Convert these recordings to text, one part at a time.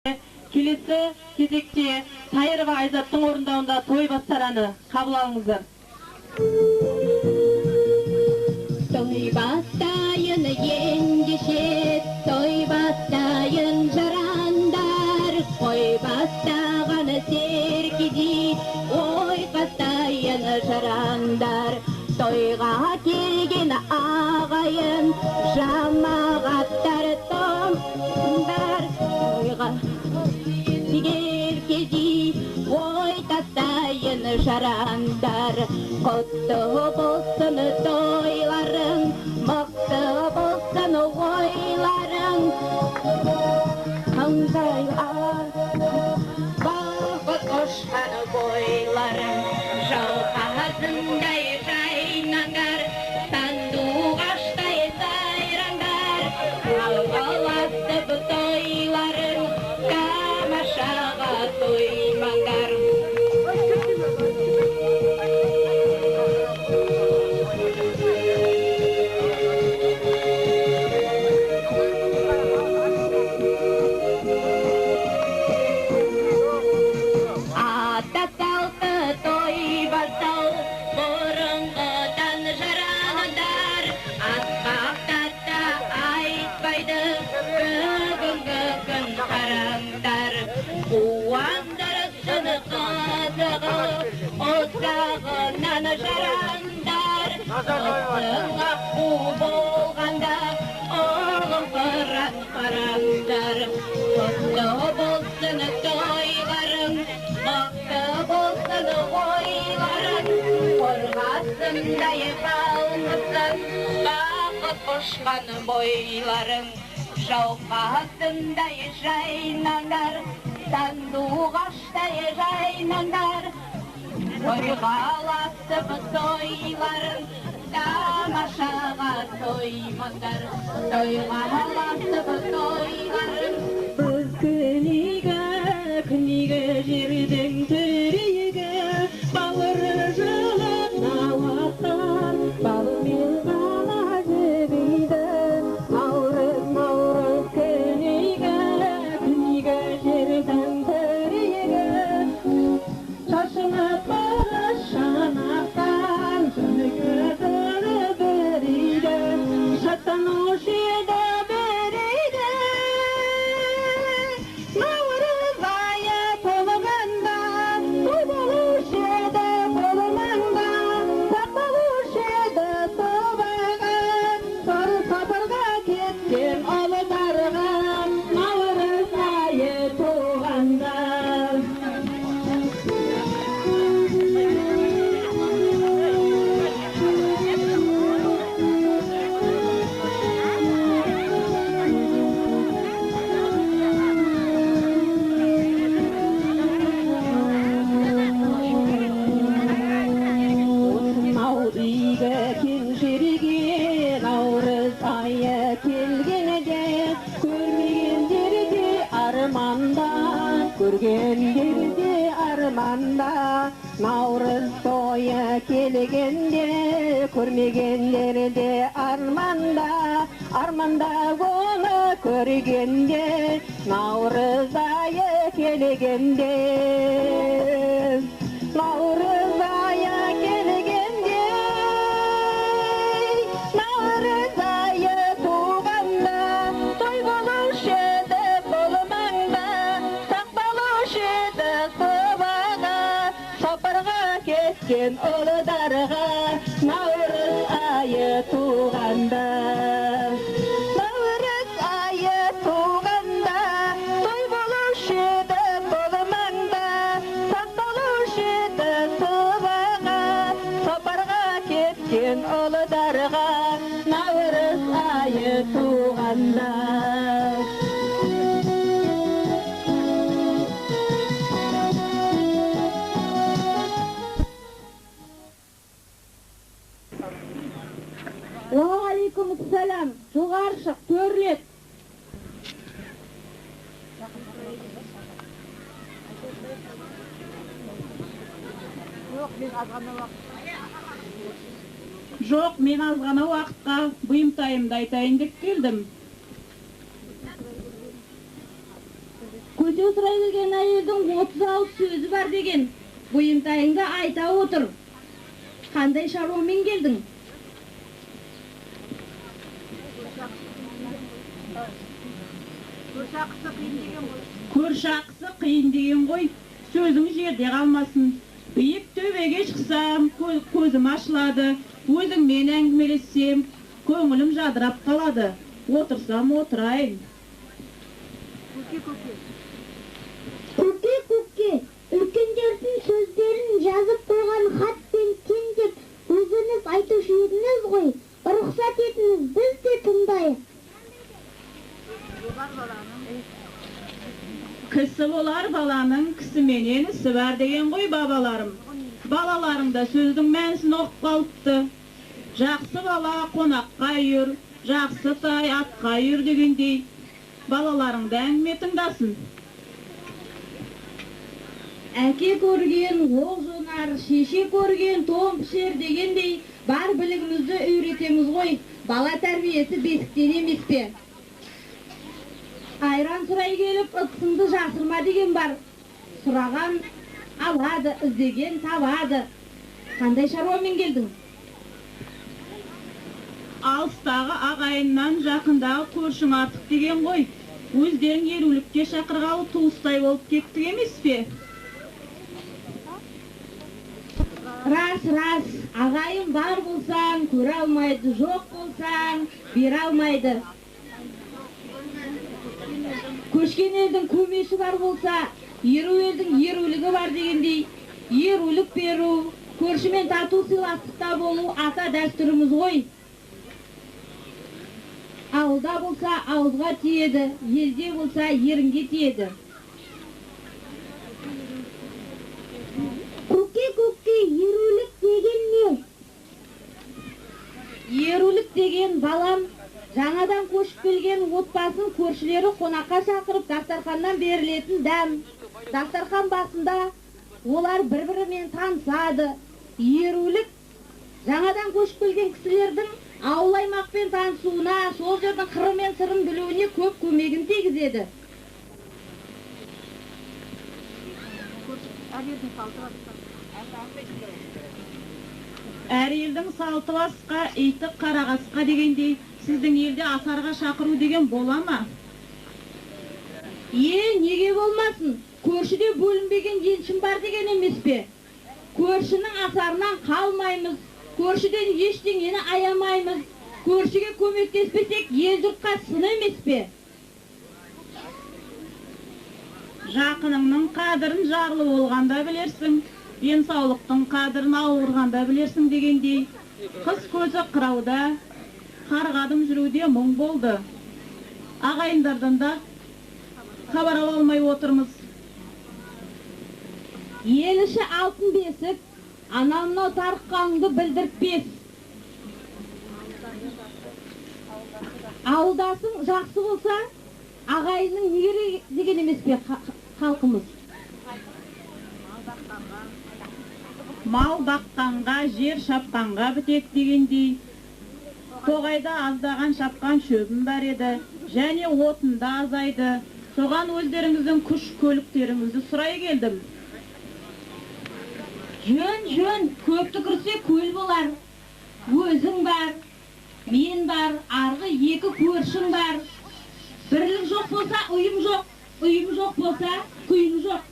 Келесі кезекте Сайырова Айзаттың орындауында той бастараны қабыл алыңыздар. Той бастайын ендеше, той бастайын жарандар, ой бастағаны серкеде, ой бастайын жарандар. Тойға келген ағайын, жамағаттар томдар, тойға келгеде, ой тастайын жарандар. Құтты болсын тойларың, мықты болсын ойларың. Қандай бақыт қошқан бойларың, жауқазындай жайнаңдар, сандуғаштай сайраңдар. Алғаласып тойларың, тамашаға тоймаңдар. Отағынан жарандар, осыңа қу болғанда, оғым қырат қараңдар. Құтты болсын тойларың, мықты болсын ойларың. Қорғасындай қалмасын, бақыт қошқан бойларың. Жауқазындай жайнаңдар, сандуғаштай жайнаңдар. Тойғаласып тойларың, тамашаға тоймаңдар. Тойғаласып тойларың. Біз күнігі жердің түрегі, бауыры жылы науаттан, балымен ғана жібейді. Наурыз күнігі жердің түрегі, шашынып бары шанақтан, күні бірейді, шаттанушы еді бірейді. Наурыз айы толығында, той болушы еді қолымаңда, сақталушы еді тобаға, сары сапарға кеткен ұлдарға, наурыз айы туғанда. Наурыз айы келгенде, көрмегендерде арманда, көргендерде арманда. Наурыз тойы келгенде, көрмегендерде арманда, арманда оны көргенде, наурыз айы келгенде. Наурыз айы келгенде, наурыз айы туғанда, той болушы еді қолымаңда, сақталушы еді собаға, сапарға кеткен ұлдарға, наурыз айы туғанда. Наурыз айы туғанда, той болушы еді қолымаңда, сақталушы еді собаға, сапарға кеткен ұлдарға, наурыз айы туғанда. Уағалейкумассалам, жоғары шық, төрлет. Жоқ, мен аз ғана уақытқа бұйымтайымды айтайын деп келдім. Көте Үйде отыра келген әйелдің 30 ауыз сөзі бар деген. Бұйымтайыңды айта отыр. Қандай шаруамен келдің? Көрші ақысы қиын деген ғой. Сөзің жерде қалмасын. Биік төбеге шықсам, көзім ашылады. Өзіңмен әңгімелессем, көңілім жадырап қалады. Отырсам отырайын. Көке, үлкендердің сөздерін жазып қойған хатпен теңдеп өзіңіз айтушы едіңіз ғой. Рұқсат етіңіз, біз де тыңдайық. Кісі болар баланың кісіменен ісі бар деген ғой бабаларым. Балаларым да сөздің мәнісін оқып қалыпты. Жақсы бала қонаққа үйір, жақсы тай атқа үйір дегендей. Балаларыңды әңгіме тыңдасын. Әке көрген оқ жонар, шеше көрген том пішер дегендей бар білігімізді үйретеміз ғой. Бала тәрбиесі бесіктен емес пе? Айран сұрай келіп, ытсыңды жасырма деген бар. Сұраған алады, іздеген табады. Қандай шаруамен келдің? Алыстағы ағайыннан жақындағы көршің артық деген ғой. Өздерің ерулікке шақырғалы туыстай болып кеттік емес пе? Рас, ағайын бар болсаң, көре алмайды, жоқ болсаң, бере алмайды. Көшкен елдің көмеші бар болса, еру елдің ерулігі бар дегендей, ерулік беру, көршімен тату сыйластықта болу ата дәстүріміз ғой. Ауылда болса ауызға тиеді, елде болса ерінге тиеді. Көке, ерулік деген не? Ерулік деген балам, жаңадан көшіп келген отбасын көршілері қонаққа шақырып дастарханнан берілетін дәм. Дастархан басында олар бір-бірімен танысады. Ерулік жаңадан көшіп келген кісілердің ауыл аймақпен танысуына, сол жердің қыры мен сырын білуіне көп көмегін тигізеді. Әр елдің салты басқа, иті қарағасқа дегендей, сіздің елде асарға шақыру деген бола ма? Неге болмасын? Көршіде бөлінбеген елшім бар деген емес пе? Көршінің асарынан қалмаймыз, көршіден ештеңені аямаймыз, көршіге көмектеспесек ел жұртқа сын емес пе? Жақыныңның қадірін жарлы болғанда білерсің, денсаулықтың қадірін ауырғанда білерсің дегендей. Қыз көзі қырауда, қарғадым жүруде мұң болды. Ағайындардан да хабар ала алмай отырмыз. Ел іші алтын бесік, анау-мынау тарыққаныңды білдіртпес. Ауылдасың жақсы болса, ағайының негері деген емес пе халқымыз? Мал баққанға, жер шапқанға бітек дегендей. Тоғайда аздаған шапқан шөбім бар еді, және отында азайды. Соған өздеріңіздің күш көліктеріңізді сұрай келдім. Жөн, көпті кірсе көл болар. Өзің бар, мен бар, арғы екі көршің бар. Бірлік жоқ болса, ұйым жоқ. Ұйым жоқ болса, құйым жоқ.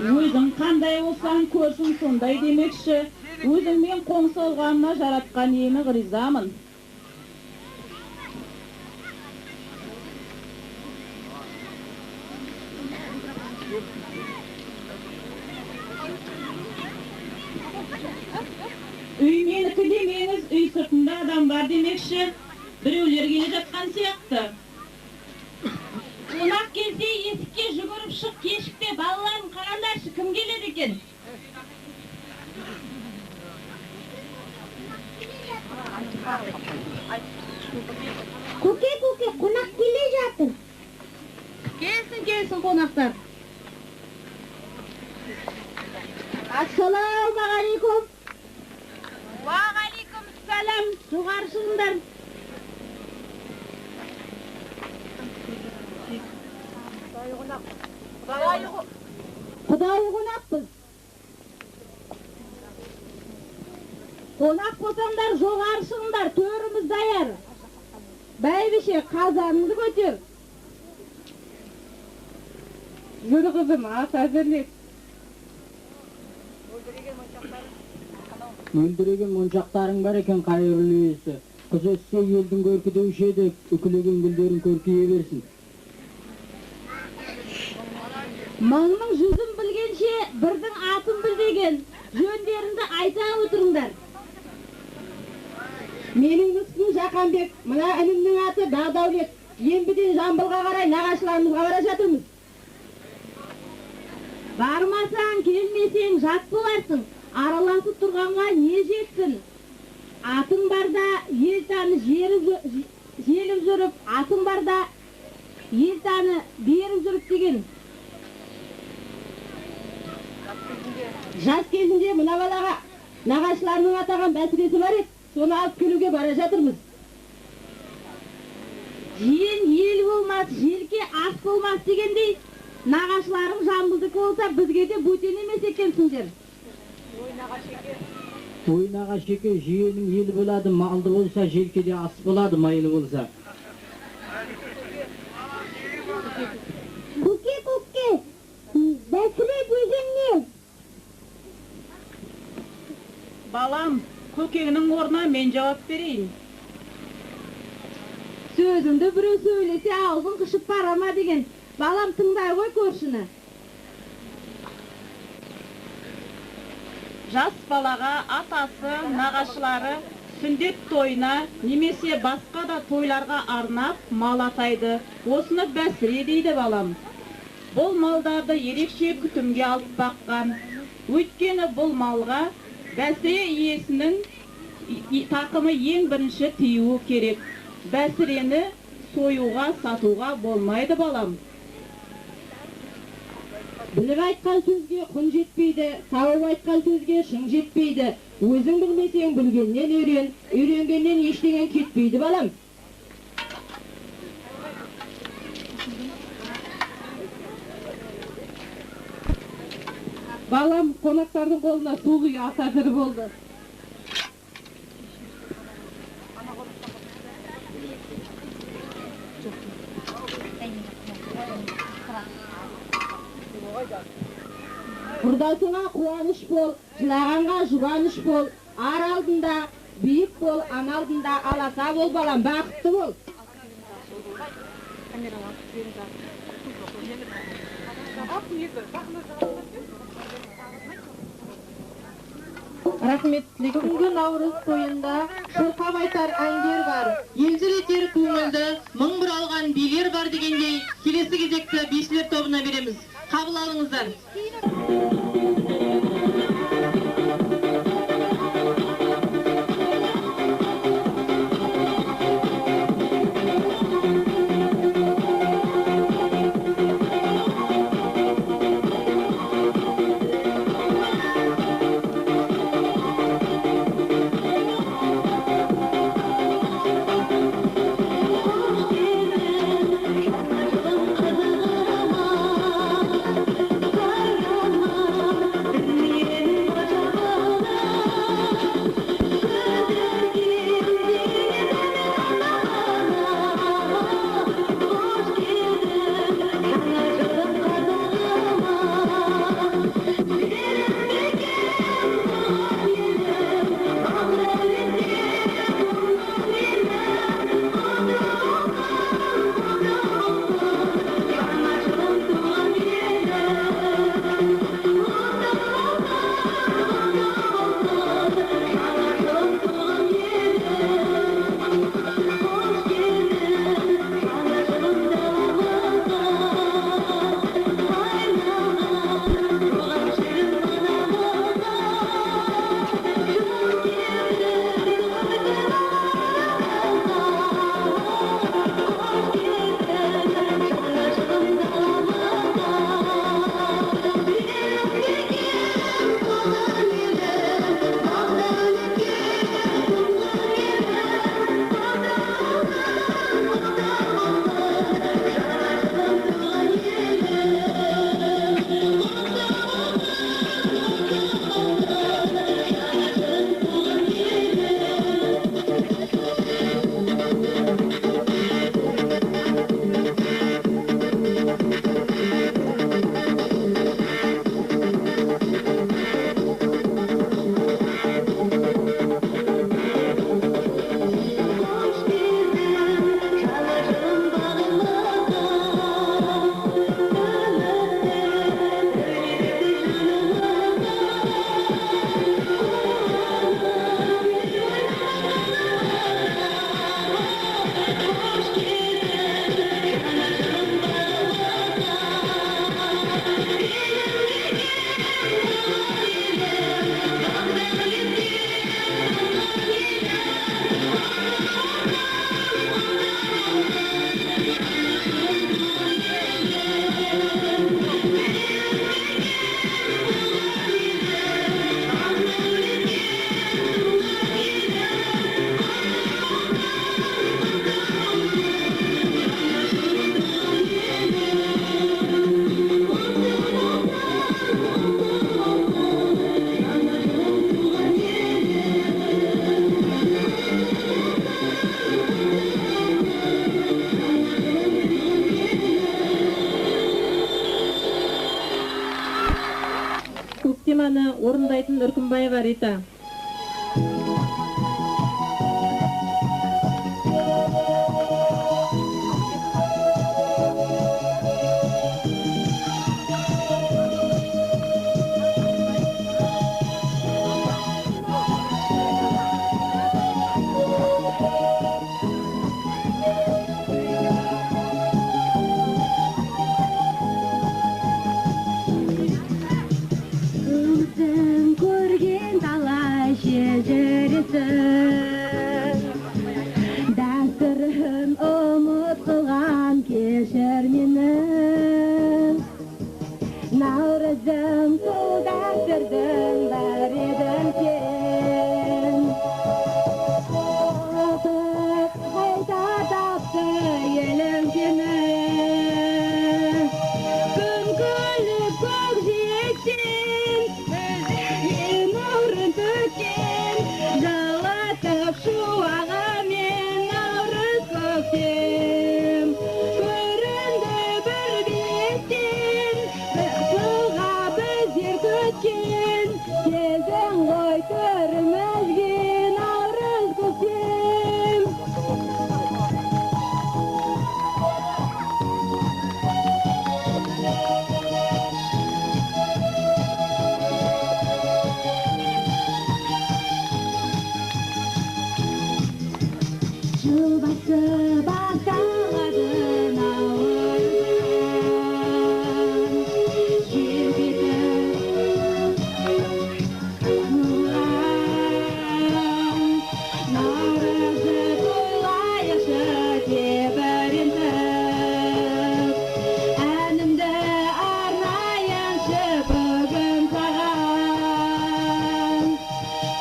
Өзің қандай болсаң көршің сондай демекші. Өзіңмен қоңсы алғанына жаратқан ені ризамын. Үй менікі демеңіз, үй сыртында адам бар демекші. Біреулер келе жатқан сияқты. Қонақ келсе есікке жүгіріп шық, кешікпе, балаларын қараңдаршы, кім келеді екен? Көке, қонақ келе жатыр. Келсін қонақтар. Ассалаумағалейкум. Уағалейкум сәлем. Жоғары шығыңдар. Құдай қонақпыз. Қонақ болсаңдар жоғары шығыңдар, төріміз даяр. Бәйбіше, қазаныңды көтер. Жүр қызым, ас әзірлеп. Мөлдіреген моншақтарың бар екен, қайырлы иесі. Қыз өссе елдің көркі деуші еді, үкілеген гүлдерін көркейе берсін. Маңның жүзін білгенше, бірдің атын біл деген. Жөндеріңді айта отырыңдар. Менің мүскін Жақанбек, мына інімнің аты Бағдаулет. Ембіден Жамбылға қарай нағашыларымызға бара жатырмыз. Бармасаң, келмесең жат боларсың. Араласып тұрғанға не жетсін? Атың барда ел таны желіп жүріп, атың барда ел таны беріп жүріп деген. Жас кезінде мына балаға нағашыларының атаған бәсіресі бар еді, соны алып келуге бара жатырмыз. Жиен ел болмас, желке ас болмас дегендей, нағашыларым Жамбылдікі болса, бізге де бөтен емес екенсіңдер. Ой нағашеке, жиенің елі болады, малды болса, желкеде ас болады, майлы болса. Көке, бәсіре деген не? Балам, көкеңнің орнына мен жауап берейін. Сөзімді біреу сөйлесе, аузын қышып барама деген. Балам, тыңдай ғой көршіні. Жас балаға атасы, нағашылары сүндет тойына немесе басқа да тойларға арнап мал атайды. Осыны бәсіре дейді балам. Бұл малдарды ерекше күтімге алып баққан. Өйткені бұл малға бәсіре иесінің тақымы ең бірінші тиюі керек. Бәсірені сойуға, сатуға болмайды балам. Біліп айтқан сөзге құн жетпейді, тауып айтқан сөзге шың жетпейді. Өзің білмесең білгеннен үйрен, үйренгеннен ештеңен кетпейді балам. Балам, қонақтардың қолына су құю ас әзір болды. Құрдасыңа қуаныш бол, жылағанға жұбаныш бол, ар алдында биік бол, ан алдында аласа бол балам, бақытты бол. Рахмет. Бүгінгі Наурыз тойында шырқап айтар әндер бар. Елжіретер көңілді, мың бір алған билер бар дегендей, келесі кезекті бишілер тобына береміз. Қабыл алыңыздар. тапсырманы орындайтын Үркімбаева Рита. Көрген талай шежіресін, дәстүрін ұмыт қылған кешір мені. Наурыздың сол дәстүрдің бәрідің сен. Қайта тапты елім сені. Күн күліп көкжиектен жылатып шуағымен наурыз көктем. Көрінді бір биіктен, бір жылға біздер күткен. Сездің ғой көрімізге наурыз көктем. Жыл басы басталады наурыздан, жер беті нұрлан. Наурызды тойлайықшы тебірентіп, әнімді арнайыншы бүгін саған.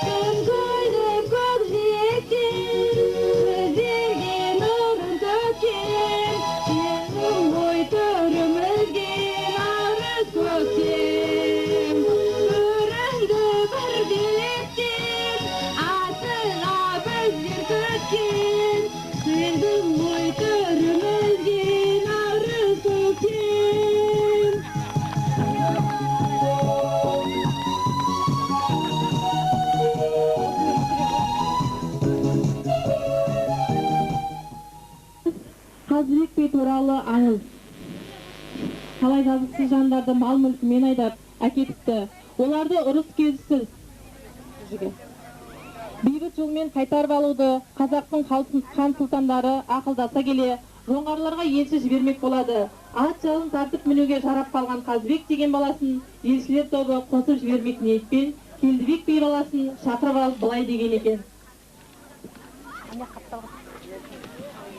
Күн көйліп көкжиектен көздерге нұрын төккен, сенің ғой төрімізге наурыз көктем. Көрінді бір биіктен, асыға біздер күткен, сенің ғой төрімізге наурыз көктем. Қазыбек би туралы аңыз. Талай жазықсыз жандарды мал мүлкімен айдап әкетіпті. Оларды ұрыс кезсіз бейбіт жолмен қайтарып алуды қазақтың хан сұлтандары ақылдаса келе, жоңғарларға елші жібермек болады. Ат жалын тартып мінуге жарап қалған Қазыбек деген баласын елшілер тобы қосып жібермек ниетпен Келдібек би баласын шақырып алып былай деген екен.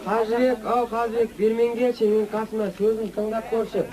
Қазыбек, ау Қазыбек, бермен келші, мен қасыма сөзін тыңдап көрші.